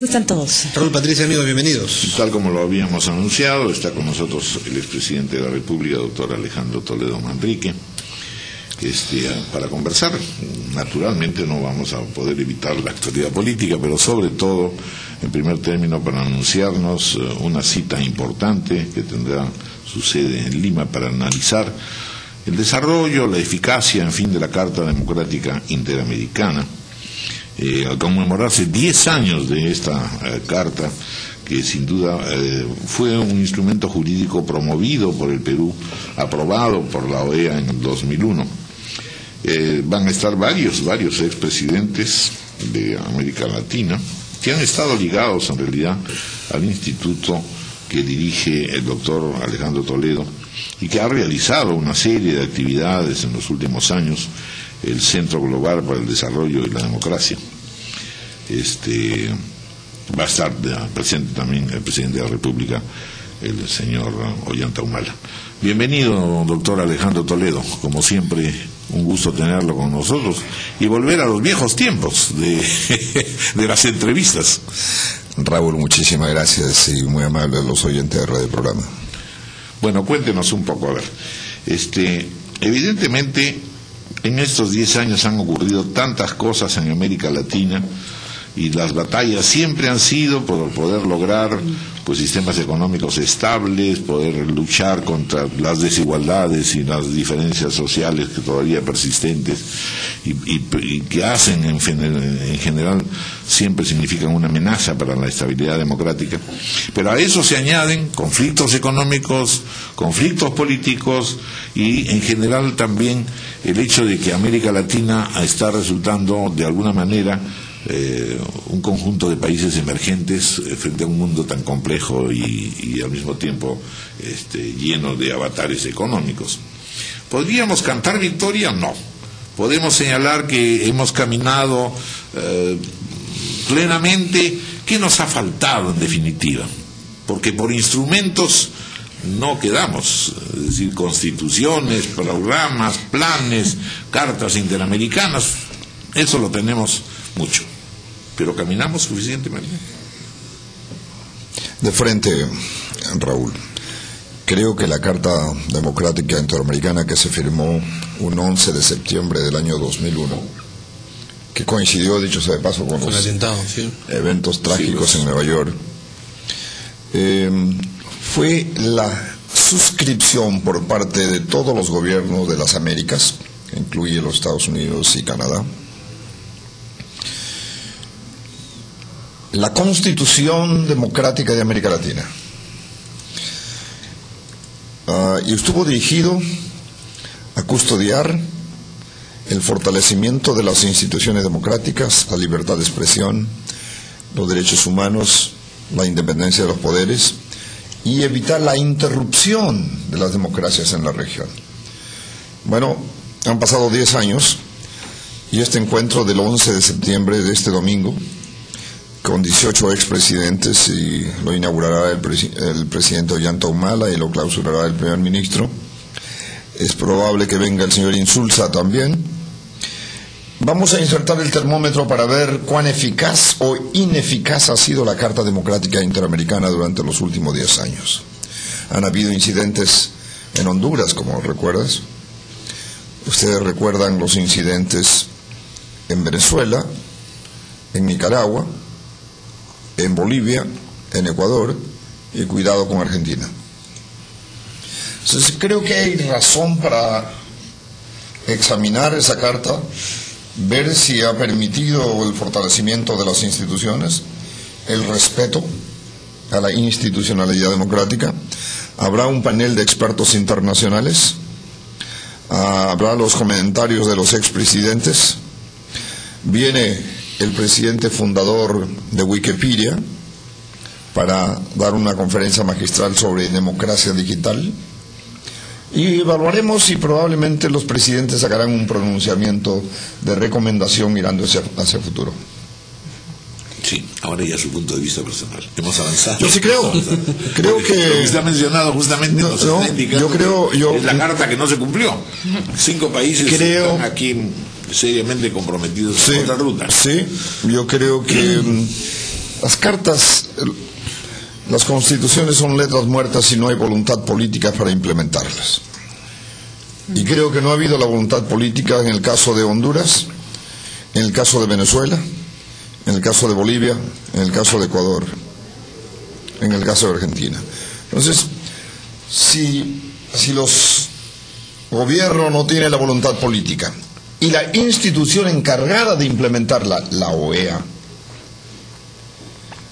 ¿Cómo están todos? Raúl, Patricia, amigos, bienvenidos. Tal como lo habíamos anunciado, está con nosotros el expresidente de la República, doctor Alejandro Toledo Manrique, para conversar. Naturalmente no vamos a poder evitar la actualidad política, pero sobre todo, en primer término, para anunciarnos una cita importante que tendrá su sede en Lima para analizar el desarrollo, la eficacia, en fin, de la Carta Democrática Interamericana. Al conmemorarse 10 años de esta carta, que sin duda fue un instrumento jurídico promovido por el Perú, aprobado por la OEA en el 2001. Van a estar varios expresidentes de América Latina que han estado ligados en realidad al instituto que dirige el doctor Alejandro Toledo y que ha realizado una serie de actividades en los últimos años, el Centro Global para el Desarrollo y la Democracia. Va a estar presente también el presidente de la República, el señor Ollanta Humala. Bienvenido, doctor Alejandro Toledo. Como siempre, un gusto tenerlo con nosotros y volver a los viejos tiempos de las entrevistas. Raúl, muchísimas gracias y muy amable a los oyentes de Radio Programa. Bueno, cuéntenos un poco, a ver. Evidentemente, en estos 10 años han ocurrido tantas cosas en América Latina y las batallas siempre han sido por poder lograr pues sistemas económicos estables, poder luchar contra las desigualdades y las diferencias sociales que todavía persistentes y que hacen en general siempre significan una amenaza para la estabilidad democrática. Pero a eso se añaden conflictos económicos, conflictos políticos y en general también el hecho de que América Latina está resultando de alguna manera un conjunto de países emergentes frente a un mundo tan complejo y al mismo tiempo lleno de avatares económicos. ¿Podríamos cantar victoria? No. Podemos señalar que hemos caminado plenamente. ¿Qué nos ha faltado en definitiva? Porque por instrumentos no quedamos, es decir, constituciones, programas, planes, cartas interamericanas, eso lo tenemos mucho, pero caminamos suficientemente. De frente, Raúl, creo que la Carta Democrática Interamericana que se firmó un 11 de septiembre del año 2001, que coincidió, dicho sea de paso, con los eventos trágicos en Nueva York, fue la suscripción por parte de todos los gobiernos de las Américas, que incluye los Estados Unidos y Canadá, la Constitución Democrática de América Latina. Y estuvo dirigido a custodiar el fortalecimiento de las instituciones democráticas, la libertad de expresión, los derechos humanos, la independencia de los poderes y evitar la interrupción de las democracias en la región. Bueno, han pasado 10 años y este encuentro del 11 de septiembre de este domingo, con 18 expresidentes, y lo inaugurará el presidente Ollanta Humala y lo clausurará el primer ministro. Es probable que venga el señor Insulza también. Vamos a insertar el termómetro para ver cuán eficaz o ineficaz ha sido la Carta Democrática Interamericana durante los últimos 10 años. Han habido incidentes en Honduras, como recuerdas. Ustedes recuerdan los incidentes en Venezuela, en Nicaragua, en Bolivia, en Ecuador y cuidado con Argentina. Entonces creo que hay razón para examinar esa carta, ver si ha permitido el fortalecimiento de las instituciones, el respeto a la institucionalidad democrática. Habrá un panel de expertos internacionales, habrá los comentarios de los expresidentes, viene el presidente fundador de Wikipedia para dar una conferencia magistral sobre democracia digital y evaluaremos si probablemente los presidentes sacarán un pronunciamiento de recomendación mirando hacia el futuro. Sí, ahora ya su punto de vista personal. Hemos avanzado. Yo sí creo que lo que está mencionado justamente nos está indicando es la carta que no se cumplió. 5 países están aquí seriamente comprometidos con la ruta. Sí, yo creo que Las cartas, las constituciones son letras muertas si no hay voluntad política para implementarlas. Y creo que no ha habido la voluntad política en el caso de Honduras, en el caso de Venezuela, en el caso de Bolivia, en el caso de Ecuador, en el caso de Argentina. Entonces, si los gobiernos no tienen la voluntad política y la institución encargada de implementarla, la OEA,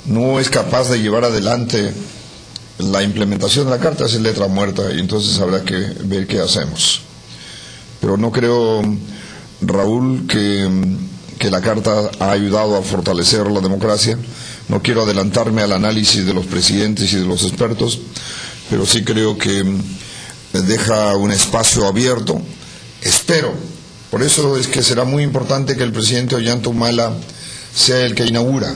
no es capaz de llevar adelante la implementación de la carta, es letra muerta, y entonces habrá que ver qué hacemos. Pero no creo, Raúl, que la carta ha ayudado a fortalecer la democracia. No quiero adelantarme al análisis de los presidentes y de los expertos, pero sí creo que deja un espacio abierto. Espero, por eso es que será muy importante que el presidente Ollanta Humala sea el que inaugura.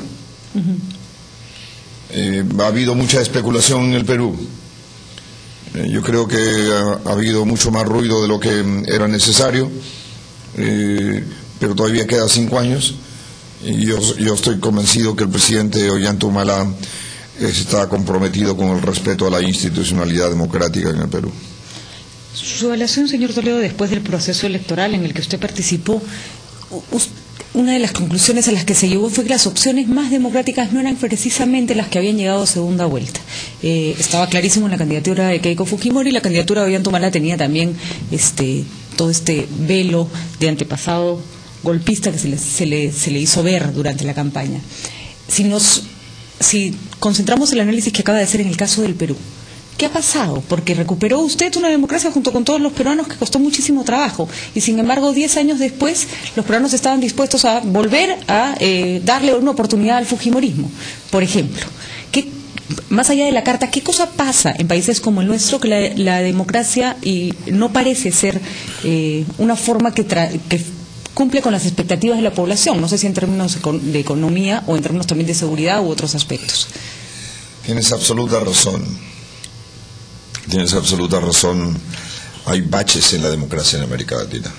Ha habido mucha especulación en el Perú. Yo creo que ha habido mucho más ruido de lo que era necesario, pero todavía queda 5 años y yo estoy convencido que el presidente Ollanta Humala está comprometido con el respeto a la institucionalidad democrática en el Perú. Su evaluación, señor Toledo, después del proceso electoral en el que usted participó, una de las conclusiones a las que se llegó fue que las opciones más democráticas no eran precisamente las que habían llegado a segunda vuelta. Estaba clarísimo en la candidatura de Keiko Fujimori, y la candidatura de Ollanta Humala tenía también todo este velo de antepasado golpista que se le hizo ver durante la campaña. Si concentramos el análisis que acaba de hacer en el caso del Perú, ¿qué ha pasado? Porque recuperó usted una democracia junto con todos los peruanos que costó muchísimo trabajo, y sin embargo 10 años después los peruanos estaban dispuestos a volver a darle una oportunidad al fujimorismo. Por ejemplo, más allá de la carta, ¿qué cosa pasa en países como el nuestro que la democracia no parece ser una forma que cumple con las expectativas de la población? No sé si en términos de economía o en términos también de seguridad u otros aspectos. Tienes absoluta razón. Tienes absoluta razón. Hay baches en la democracia en América Latina.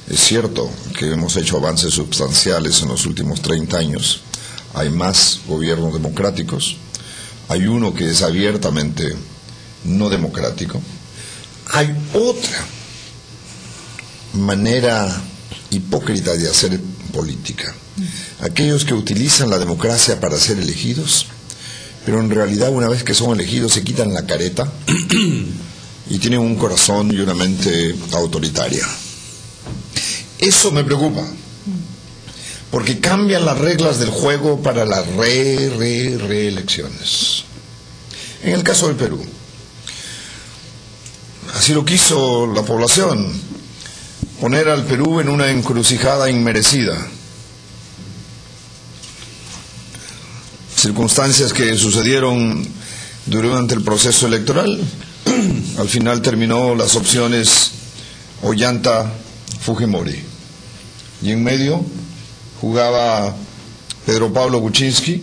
Es cierto que hemos hecho avances sustanciales en los últimos 30 años. Hay más gobiernos democráticos. Hay uno que es abiertamente no democrático. Hay otra manera hipócrita de hacer política. Aquellos que utilizan la democracia para ser elegidos, pero en realidad una vez que son elegidos se quitan la careta y tienen un corazón y una mente autoritaria. Eso me preocupa, porque cambian las reglas del juego para las reelecciones. En el caso del Perú, así lo quiso la población, poner al Perú en una encrucijada inmerecida. Circunstancias que sucedieron durante el proceso electoral. Al final terminó las opciones Ollanta-Fujimori, y en medio jugaba Pedro Pablo Kuczynski,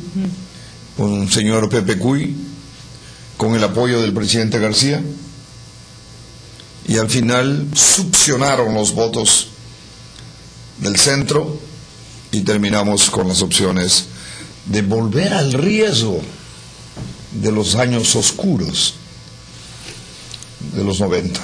un señor Pepe Cuy, con el apoyo del presidente García, y al final succionaron los votos del centro y terminamos con las opciones de volver al riesgo de los años oscuros de los 90.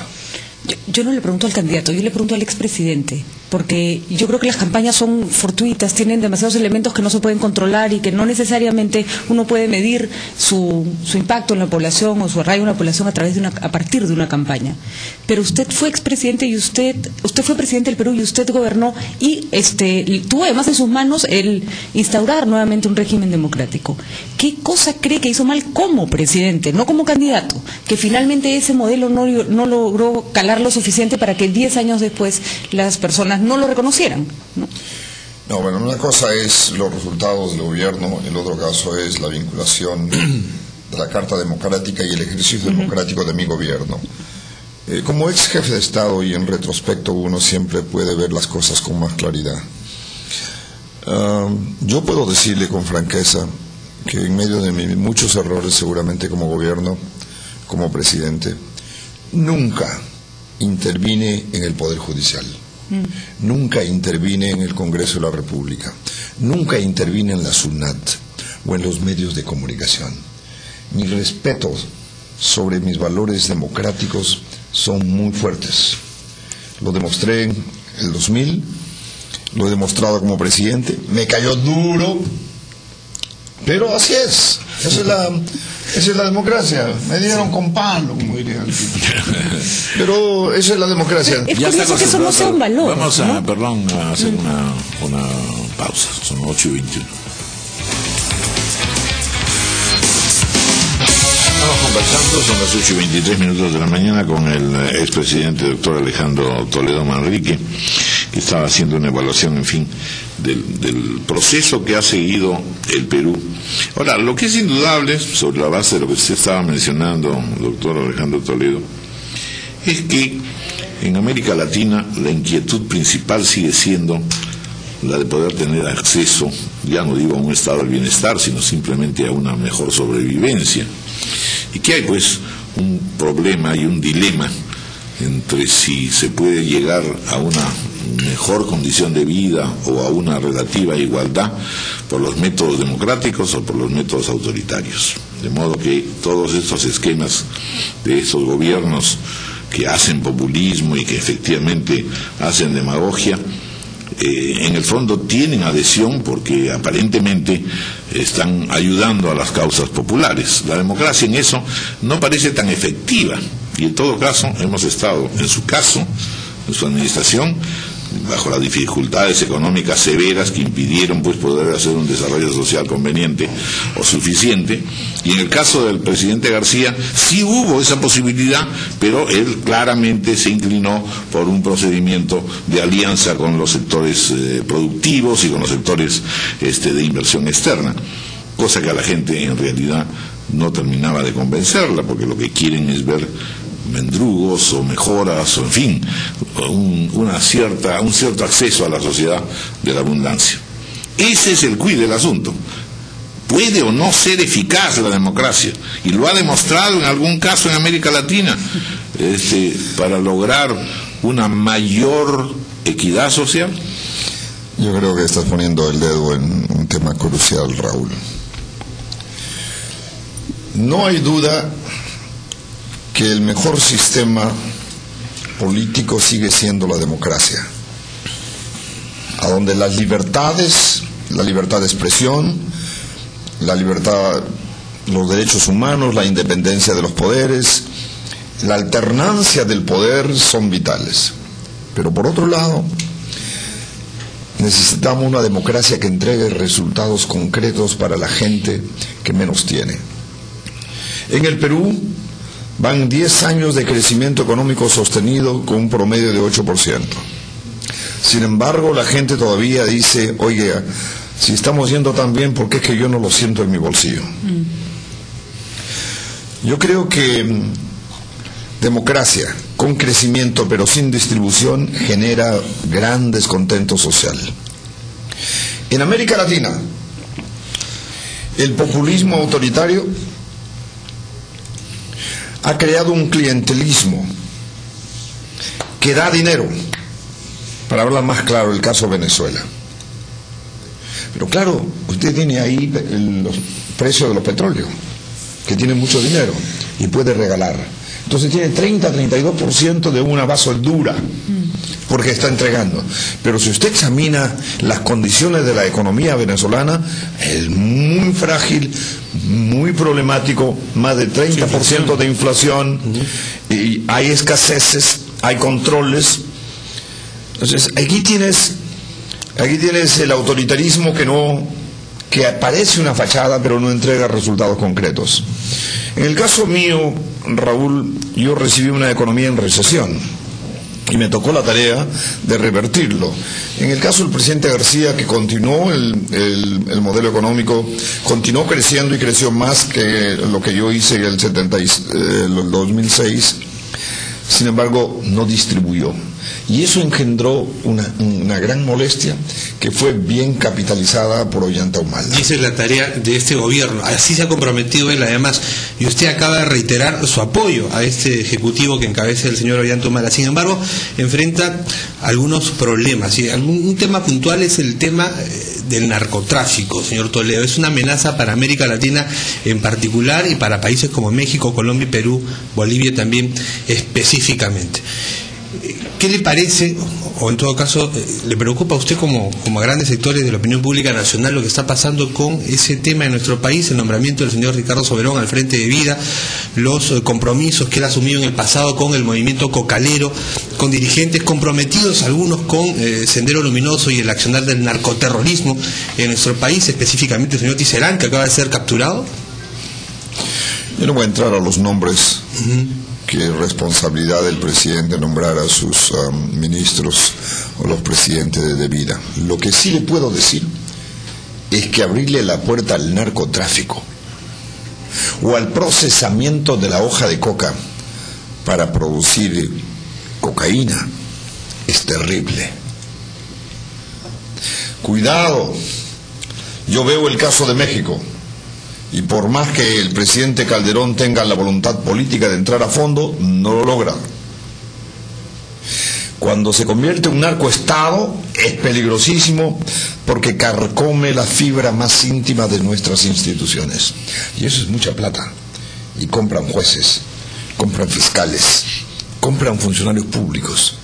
Yo no le pregunto al candidato, yo le pregunto al expresidente, porque yo creo que las campañas son fortuitas, tienen demasiados elementos que no se pueden controlar y que no necesariamente uno puede medir su impacto en la población o su arraigo en la población a partir de una campaña. Pero usted fue expresidente y usted fue presidente del Perú y usted gobernó y tuvo además en sus manos el instaurar nuevamente un régimen democrático. ¿Qué cosa cree que hizo mal como presidente, no como candidato, que finalmente ese modelo no logró calar lo suficiente para que 10 años después las personas no lo reconocieran? No, bueno, una cosa es los resultados del gobierno, el otro caso es la vinculación de la Carta Democrática y el ejercicio democrático de mi gobierno. Como ex jefe de Estado y en retrospecto uno siempre puede ver las cosas con más claridad. Yo puedo decirle con franqueza que en medio de muchos errores seguramente como gobierno, como presidente, nunca intervine en el Poder Judicial. Nunca intervine en el Congreso de la República, nunca intervine en la SUNAT, o en los medios de comunicación. Mi respeto sobre mis valores democráticos son muy fuertes. Lo demostré en el 2000, lo he demostrado como presidente, me cayó duro, pero así es. Esa es la democracia. Me dieron con palo, como diría el tipo. Pero esa es la democracia. Es curioso que eso no sea un valor. Vamos a, perdón, a hacer una pausa. Son 8:21. Estamos conversando, son las 8:23 de la mañana, con el expresidente doctor Alejandro Toledo Manrique, que estaba haciendo una evaluación, en fin, del proceso que ha seguido el Perú. Ahora, lo que es indudable, sobre la base de lo que usted estaba mencionando, doctor Alejandro Toledo, es que en América Latina la inquietud principal sigue siendo la de poder tener acceso, ya no digo a un estado del bienestar, sino simplemente a una mejor sobrevivencia. Y que hay pues un problema y un dilema entre si se puede llegar a una mejor condición de vida o a una relativa igualdad por los métodos democráticos o por los métodos autoritarios. De modo que todos estos esquemas de estos gobiernos que hacen populismo y que efectivamente hacen demagogia, en el fondo tienen adhesión porque aparentemente están ayudando a las causas populares. La democracia en eso no parece tan efectiva, y en todo caso hemos estado, en su caso, en su administración, bajo las dificultades económicas severas que impidieron pues poder hacer un desarrollo social conveniente o suficiente, y en el caso del presidente García sí hubo esa posibilidad, pero él claramente se inclinó por un procedimiento de alianza con los sectores productivos y con los sectores de inversión externa, cosa que a la gente en realidad no terminaba de convencerla, porque lo que quieren es ver mendrugos o mejoras o en fin un cierto acceso a la sociedad de la abundancia. Ese es el quid del asunto. Puede o no ser eficaz la democracia, y lo ha demostrado en algún caso en América Latina, para lograr una mayor equidad social. Yo creo que estás poniendo el dedo en un tema crucial, Raúl. No hay duda que el mejor sistema político sigue siendo la democracia, a donde las libertades, la libertad de expresión, la libertad, los derechos humanos, la independencia de los poderes, la alternancia del poder son vitales. Pero por otro lado, necesitamos una democracia que entregue resultados concretos para la gente que menos tiene. En el Perú van 10 años de crecimiento económico sostenido con un promedio de 8%. Sin embargo, la gente todavía dice, oye, si estamos yendo tan bien, ¿por qué es que yo no lo siento en mi bolsillo? Yo creo que democracia con crecimiento pero sin distribución genera gran descontento social. En América Latina, el populismo autoritario ha creado un clientelismo que da dinero. Para hablar más claro, el caso Venezuela. Pero claro, usted tiene ahí los precios de los petróleos, que tienen mucho dinero y puede regalar. Entonces tiene 30-32% de una vasoldura, porque está entregando. Pero si usted examina las condiciones de la economía venezolana, es muy frágil, muy problemático, más de 30% de inflación, y hay escaseces, hay controles. Entonces aquí tienes el autoritarismo que parece una fachada pero no entrega resultados concretos. En el caso mío, Raúl, yo recibí una economía en recesión y me tocó la tarea de revertirlo. En el caso del presidente García, que continuó el modelo económico, continuó creciendo y creció más que lo que yo hice en el 2006, sin embargo no distribuyó. Y eso engendró una gran molestia que fue bien capitalizada por Ollanta Humala. Y esa es la tarea de este gobierno. Así se ha comprometido él, además. Y usted acaba de reiterar su apoyo a este ejecutivo que encabeza el señor Ollanta Humala. Sin embargo, enfrenta algunos problemas. Y un tema puntual es el tema del narcotráfico, señor Toledo. Es una amenaza para América Latina en particular y para países como México, Colombia y Perú, Bolivia también específicamente. ¿Qué le parece, o en todo caso, le preocupa a usted como a grandes sectores de la opinión pública nacional lo que está pasando con ese tema en nuestro país, el nombramiento del señor Ricardo Soberón al frente de Vida, los compromisos que él ha asumido en el pasado con el movimiento cocalero, con dirigentes comprometidos, algunos con Sendero Luminoso y el accionar del narcoterrorismo en nuestro país, específicamente el señor Tisserán, que acaba de ser capturado? Yo no voy a entrar a los nombres. Que es responsabilidad del presidente nombrar a sus ministros o los presidentes de Vida. Lo que sí le puedo decir es que abrirle la puerta al narcotráfico o al procesamiento de la hoja de coca para producir cocaína es terrible. Cuidado, yo veo el caso de México. Y por más que el presidente Calderón tenga la voluntad política de entrar a fondo, no lo logra. Cuando se convierte en un narcoestado, es peligrosísimo porque carcome la fibra más íntima de nuestras instituciones. Y eso es mucha plata. Y compran jueces, compran fiscales, compran funcionarios públicos.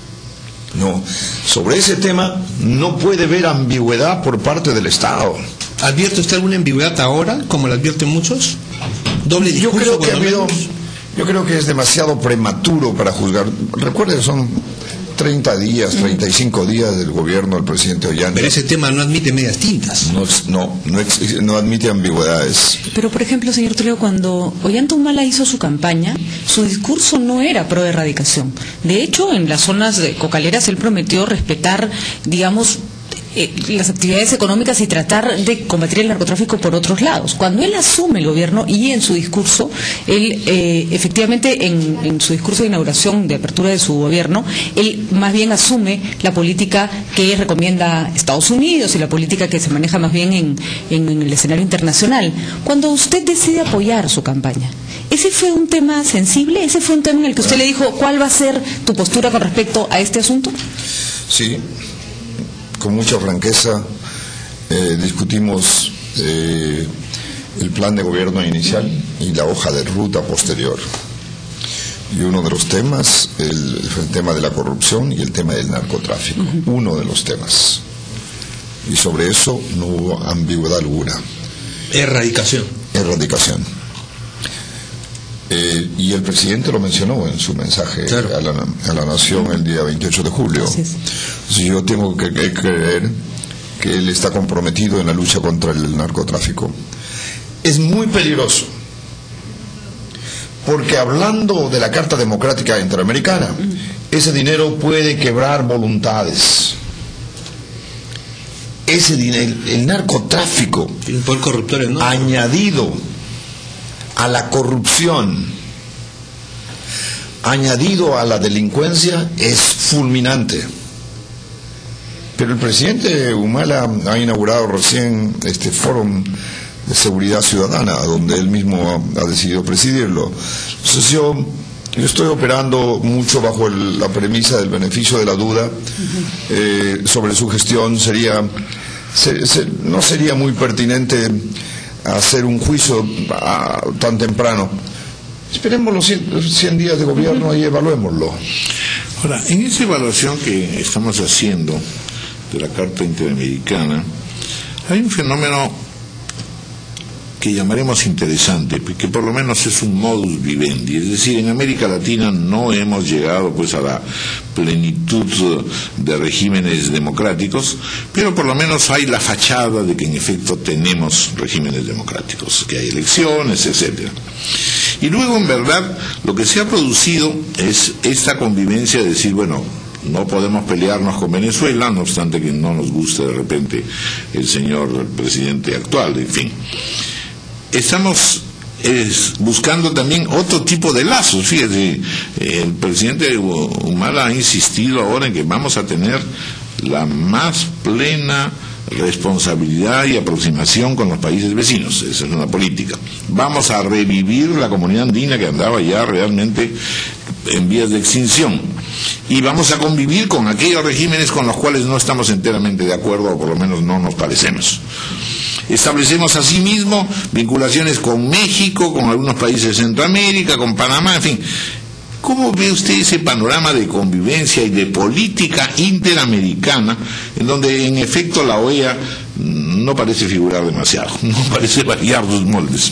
No, sobre ese tema no puede haber ambigüedad por parte del Estado. ¿Advierte usted alguna ambigüedad ahora, como la advierten muchos? ¿Doble discurso? Yo creo que es demasiado prematuro para juzgar. Recuerden, son 30 días, 35 días del gobierno del presidente Ollanta. Pero ese tema no admite medias tintas. No admite ambigüedades. Pero, por ejemplo, señor Toledo, cuando Ollanta Humala hizo su campaña, su discurso no era pro erradicación. De hecho, en las zonas cocaleras él prometió respetar, digamos, las actividades económicas y tratar de combatir el narcotráfico por otros lados. Cuando él asume el gobierno y en su discurso, él efectivamente en su discurso de inauguración, de apertura de su gobierno, él más bien asume la política que recomienda Estados Unidos y la política que se maneja más bien en el escenario internacional. Cuando usted decide apoyar su campaña, ¿ese fue un tema sensible? ¿Ese fue un tema en el que usted le dijo cuál va a ser tu postura con respecto a este asunto? Sí. Con mucha franqueza discutimos el plan de gobierno inicial y la hoja de ruta posterior. Y uno de los temas, el tema de la corrupción y el tema del narcotráfico. Uno de los temas. Y sobre eso no hubo ambigüedad alguna. Erradicación. Y el presidente lo mencionó en su mensaje a la Nación el día 28 de julio. Entonces yo tengo que creer que él está comprometido en la lucha contra el narcotráfico. Es muy peligroso, porque hablando de la Carta Democrática Interamericana, ese dinero puede quebrar voluntades. Ese dinero, el narcotráfico, añadido a la corrupción, añadido a la delincuencia, es fulminante. Pero el presidente Humala ha inaugurado recién este Foro de Seguridad Ciudadana, donde él mismo ha decidido presidirlo. Entonces yo estoy operando mucho bajo la premisa del beneficio de la duda. Sobre su gestión no sería muy pertinente hacer un juicio tan temprano. Esperemos los 100 días de gobierno y evaluémoslo. Ahora, en esa evaluación que estamos haciendo de la Carta Interamericana, hay un fenómeno que llamaremos interesante, que por lo menos es un modus vivendi. Es decir, en América Latina no hemos llegado pues a la plenitud de regímenes democráticos, pero por lo menos hay la fachada de que en efecto tenemos regímenes democráticos, que hay elecciones, etcétera. Y luego, en verdad, lo que se ha producido es esta convivencia de decir, bueno, no podemos pelearnos con Venezuela, no obstante que no nos guste de repente el señor presidente actual, en fin. Estamos buscando también otro tipo de lazos. Fíjate, el presidente Humala ha insistido ahora en que vamos a tener la más plena responsabilidad y aproximación con los países vecinos. Esa es una política. Vamos a revivir la comunidad andina que andaba ya realmente en vías de extinción, y vamos a convivir con aquellos regímenes con los cuales no estamos enteramente de acuerdo, o por lo menos no nos parecemos. Establecemos asimismo vinculaciones con México, con algunos países de Centroamérica, con Panamá, en fin. ¿Cómo ve usted ese panorama de convivencia y de política interamericana, en donde en efecto la OEA no parece figurar demasiado, no parece variar sus moldes?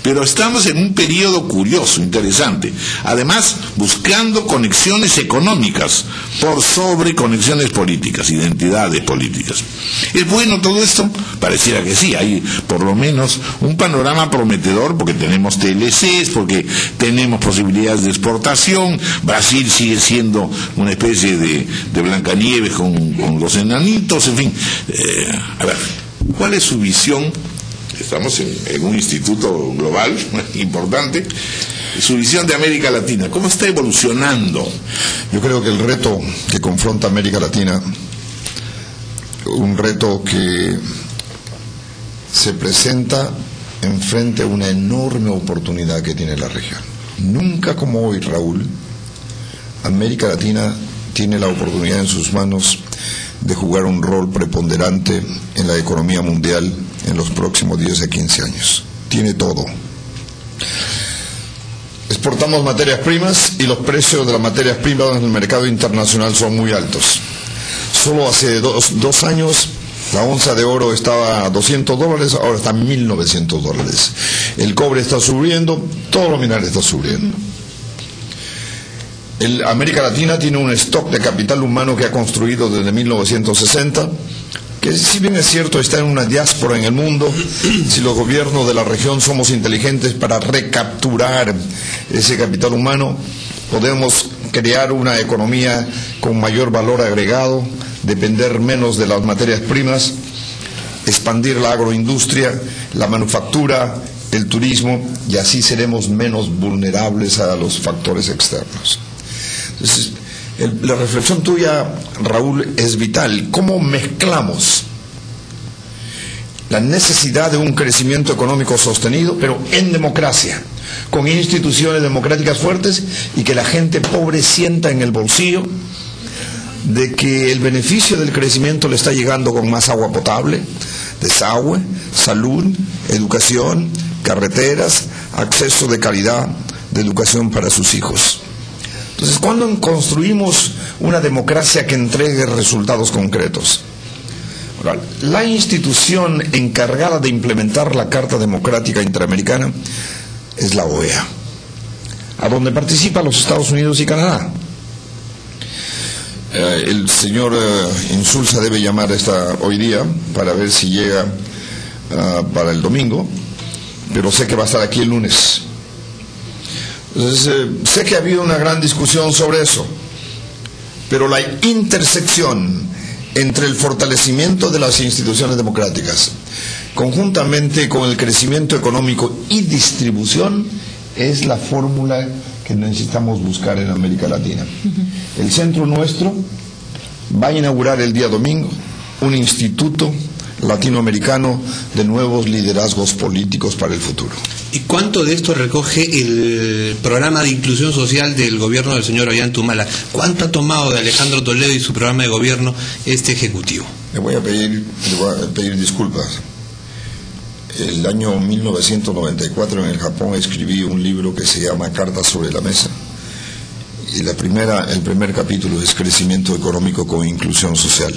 Pero estamos en un periodo curioso, interesante, además buscando conexiones económicas por sobre conexiones políticas, identidades políticas. ¿Es bueno todo esto? Pareciera que sí, hay por lo menos un panorama prometedor, porque tenemos TLCs, porque tenemos posibilidades de exportación. Brasil sigue siendo una especie de Blancanieves con los enanitos, en fin. A ver, ¿cuál es su visión? Estamos en un instituto global importante. Su visión de América Latina, ¿cómo está evolucionando? Yo creo que el reto que confronta América Latina, un reto que se presenta enfrente a una enorme oportunidad que tiene la región. Nunca como hoy, Raúl, América Latina tiene la oportunidad en sus manos de jugar un rol preponderante en la economía mundial en los próximos 10 a 15 años. Tiene todo. Exportamos materias primas y los precios de las materias primas en el mercado internacional son muy altos. Solo hace dos años la onza de oro estaba a $200, ahora está a $1.900. El cobre está subiendo, todos los minerales están subiendo. América Latina tiene un stock de capital humano que ha construido desde 1960, que si bien es cierto está en una diáspora en el mundo. Si los gobiernos de la región somos inteligentes para recapturar ese capital humano, podemos crear una economía con mayor valor agregado, depender menos de las materias primas, expandir la agroindustria, la manufactura, el turismo, y así seremos menos vulnerables a los factores externos. Entonces, la reflexión tuya, Raúl, es vital. ¿Cómo mezclamos la necesidad de un crecimiento económico sostenido, pero en democracia, con instituciones democráticas fuertes, y que la gente pobre sienta en el bolsillo de que el beneficio del crecimiento le está llegando con más agua potable, desagüe, salud, educación, carreteras, acceso de calidad de educación para sus hijos? Entonces, ¿cuándo construimos una democracia que entregue resultados concretos? Ahora, la institución encargada de implementar la Carta Democrática Interamericana es la OEA, a donde participan los Estados Unidos y Canadá. El señor Insulza debe llamar hoy día para ver si llega para el domingo, pero sé que va a estar aquí el lunes. Entonces, sé que ha habido una gran discusión sobre eso, pero la intersección entre el fortalecimiento de las instituciones democráticas, conjuntamente con el crecimiento económico y distribución, es la fórmula que necesitamos buscar en América Latina. El centro nuestro va a inaugurar el día domingo un instituto latinoamericano de nuevos liderazgos políticos para el futuro. ¿Y cuánto de esto recoge el programa de inclusión social del gobierno del señor Ollanta Humala? ¿Cuánto ha tomado de Alejandro Toledo y su programa de gobierno este ejecutivo? Le voy a pedir disculpas. El año 1994 en el Japón escribí un libro que se llama Cartas sobre la Mesa. Y el primer capítulo es Crecimiento económico con inclusión social.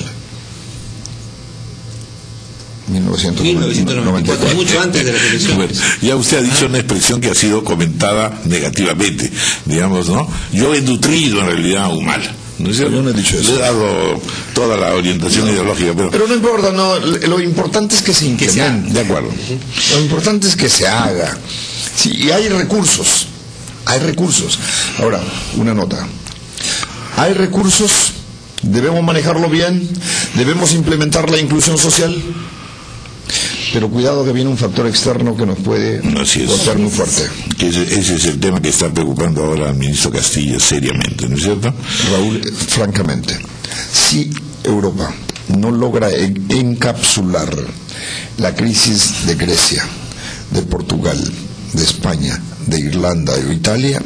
1994, mucho antes de la elección. Bueno, ya usted ha dicho una expresión que ha sido comentada negativamente, digamos, ¿no? Yo he nutrido en realidad a Humala. ¿No es cierto? Yo no he dicho eso. Le he dado toda la orientación ideológica. Pero no importa, no, lo importante es que se implemente. De acuerdo. Lo importante es que se haga. Sí, y hay recursos. Ahora, una nota. Hay recursos, debemos manejarlo bien, debemos implementar la inclusión social. pero cuidado que viene un factor externo que nos puede golpear muy fuerte. Que ese es el tema que está preocupando ahora al ministro Castillo seriamente, ¿no es cierto? Raúl, francamente, si Europa no logra encapsular la crisis de Grecia, de Portugal, de España, de Irlanda y Italia,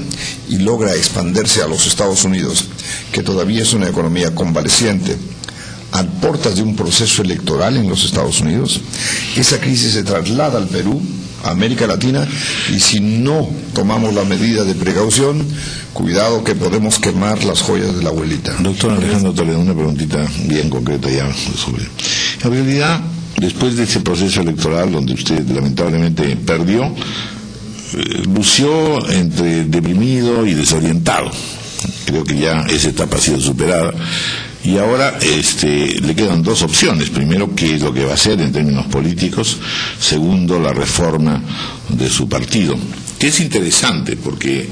y logra expandirse a los Estados Unidos, que todavía es una economía convaleciente, a puertas de un proceso electoral en los Estados Unidos, esa crisis se traslada al Perú, a América Latina, y si no tomamos la medida de precaución, cuidado que podemos quemar las joyas de la abuelita. Doctor Alejandro Toledo, una preguntita bien concreta ya sobre. En realidad, después de ese proceso electoral donde usted lamentablemente perdió, lució entre deprimido y desorientado. Creo que ya esa etapa ha sido superada. Y ahora le quedan dos opciones. Primero, qué es lo que va a hacer en términos políticos. Segundo, la reforma de su partido. Que es interesante, porque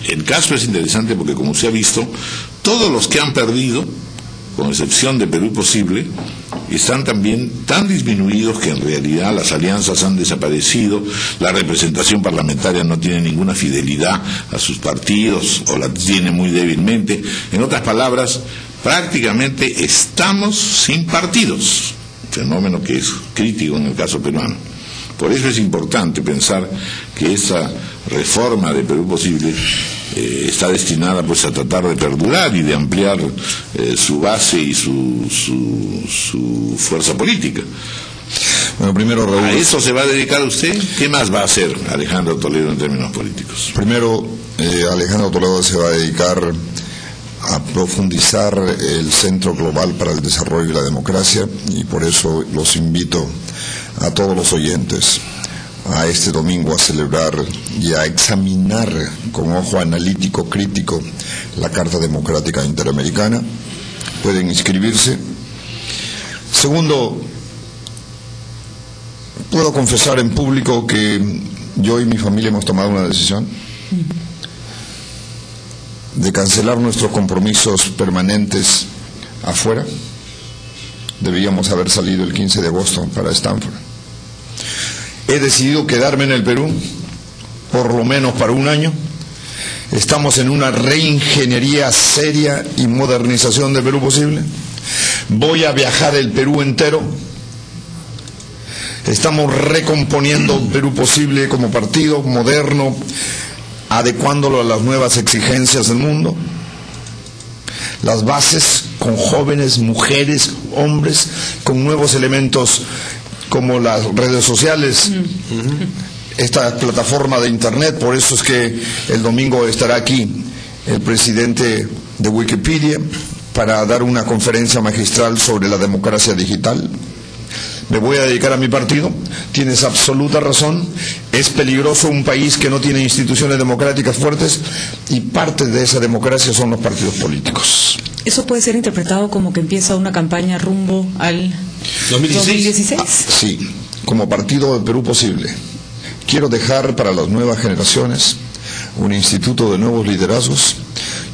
el caso es interesante porque, como usted ha visto, todos los que han perdido, con excepción de Perú Posible, están también tan disminuidos que en realidad las alianzas han desaparecido, la representación parlamentaria no tiene ninguna fidelidad a sus partidos o la tiene muy débilmente. En otras palabras, prácticamente estamos sin partidos, fenómeno que es crítico en el caso peruano. Por eso es importante pensar que esa reforma de Perú Posible está destinada pues a tratar de perdurar y de ampliar su base y su fuerza política. Bueno, primero, Raúl, ¿a eso se va a dedicar usted? ¿Qué más va a hacer Alejandro Toledo en términos políticos? Primero, Alejandro Toledo se va a dedicar a profundizar el Centro Global para el Desarrollo y la Democracia, y por eso los invito a todos los oyentes a este domingo a celebrar y a examinar con ojo analítico, crítico, la Carta Democrática Interamericana. Pueden inscribirse. Segundo, puedo confesar en público que yo y mi familia hemos tomado una decisión de cancelar nuestros compromisos permanentes afuera. Debíamos haber salido el 15 de agosto para Stanford. He decidido quedarme en el Perú, por lo menos para un año. Estamos en una reingeniería seria y modernización de Perú Posible. Voy a viajar el Perú entero. Estamos recomponiendo Perú Posible como partido moderno, adecuándolo a las nuevas exigencias del mundo. Las bases con jóvenes, mujeres, hombres, con nuevos elementos como las redes sociales, esta plataforma de Internet. Por eso es que el domingo estará aquí el presidente de Wikipedia para dar una conferencia magistral sobre la democracia digital. Me voy a dedicar a mi partido. Tienes absoluta razón. Es peligroso un país que no tiene instituciones democráticas fuertes, y parte de esa democracia son los partidos políticos. ¿Eso puede ser interpretado como que empieza una campaña rumbo al 2016? Sí, como partido de Perú Posible. Quiero dejar para las nuevas generaciones un instituto de nuevos liderazgos.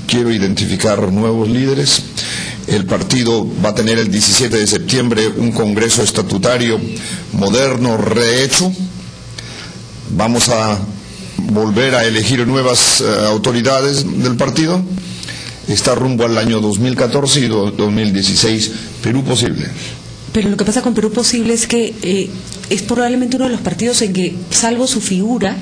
Quiero identificar nuevos líderes. El partido va a tener el 17 de septiembre un congreso estatutario moderno, rehecho. Vamos a volver a elegir nuevas autoridades del partido. Está rumbo al año 2014 y 2016, Perú Posible. Pero lo que pasa con Perú Posible es que es probablemente uno de los partidos en que, salvo su figura,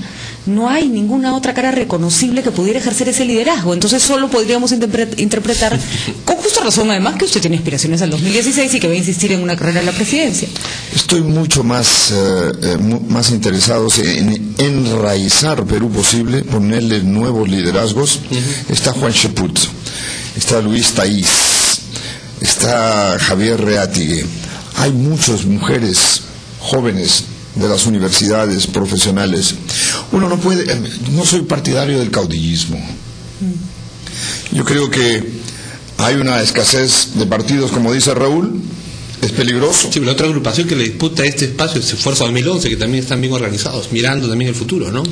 no hay ninguna otra cara reconocible que pudiera ejercer ese liderazgo. Entonces solo podríamos interpretar, con justa razón además, que usted tiene aspiraciones al 2016 y que va a insistir en una carrera en la presidencia. Estoy mucho más interesado en enraizar Perú Posible, ponerle nuevos liderazgos. Está Juan Cheput, está Luis Taís, está Javier Reátigue. Hay muchas mujeres jóvenes de las universidades profesionales. Uno no puede, no soy partidario del caudillismo. Yo creo que hay una escasez de partidos, como dice Raúl. Es peligroso. Sí, pero la otra agrupación que le disputa este espacio es Fuerza 2011, que también están bien organizados, mirando también el futuro, ¿no?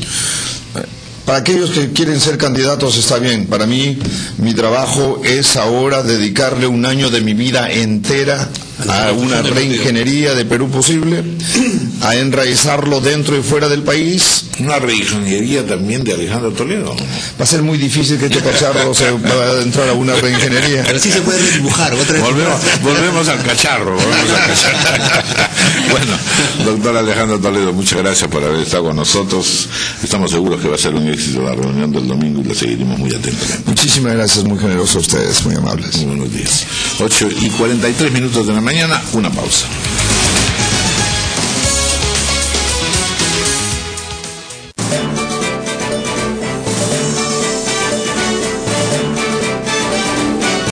Para aquellos que quieren ser candidatos está bien. Para mí, mi trabajo es ahora dedicarle un año de mi vida entera a una reingeniería de Perú posible, a enraizarlo dentro y fuera del país. Una reingeniería también de Alejandro Toledo. Va a ser muy difícil que este cacharro se va a entrar a una reingeniería. Pero sí se puede redibujar. Volvemos al cacharro. Bueno, doctor Alejandro Toledo, muchas gracias por haber estado con nosotros. Estamos seguros que va a ser un éxito la reunión del domingo y la seguiremos muy atentamente. Muchísimas gracias, muy generosos a ustedes, muy amables. Muy buenos días. 8:43 de la mañana, una pausa.